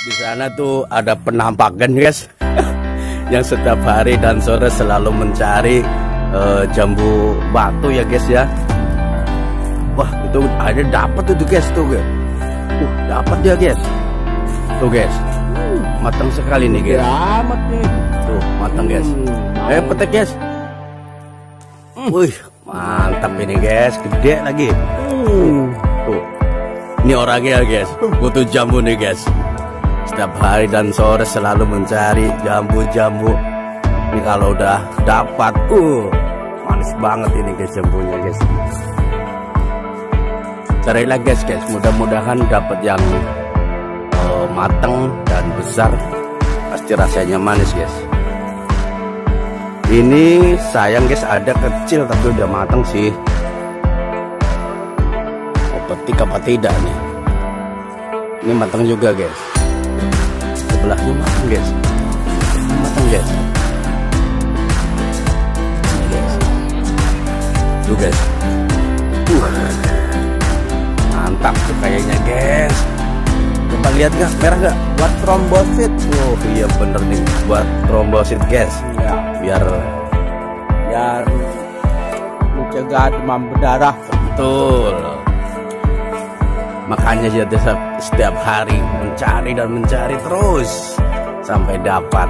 Di sana tuh ada penampakan guys yang setiap hari dan sore selalu mencari jambu batu ya guys ya. Wah itu ada dapat itu guys tuh guys. Dapat dia guys. Tuh guys. Matang sekali nih guys. Amat nih. Tuh matang guys. Ayo petik guys. Wih mantap ini guys. Gede lagi. Tuh. Ini orangnya guys. Butuh jambu nih guys. Setiap hari dan sore selalu mencari jambu-jambu. Ini kalau udah dapat, manis banget ini guys jambunya guys. Carilah guys, mudah-mudahan dapat yang matang dan besar. Pasti rasanya manis guys. Ini sayang guys ada kecil tapi udah matang sih. Mau petik apa tidak nih? Ini matang juga guys. Sebelahnya matang guys. Matang guys. Ini guys. Tuh guys. Mantap tuh kayaknya guys. Coba lihat guys, merah gak? Buat trombosit. Oh iya bener nih, buat trombosit guys. Ya. Biar mencegah demam berdarah. betul. Makanya dia setiap hari mencari dan mencari terus sampai dapat.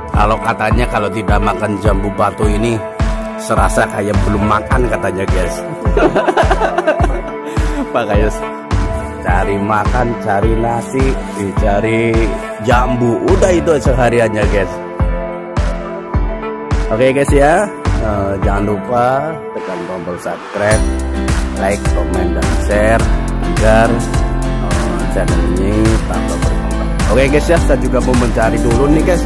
Kalau katanya kalau tidak makan jambu batu ini serasa kayak belum makan katanya guys. Makanya cari makan, cari nasi, cari jambu, udah itu sehariannya guys. Oke guys ya, jangan lupa tekan tombol subscribe, like, komen, dan share agar channel ini tambah berkembang. Oke guys ya, saya juga mau mencari dulu nih guys.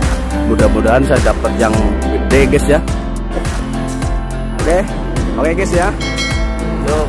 Mudah-mudahan saya dapat yang gede guys ya. Oke guys ya. Yuk.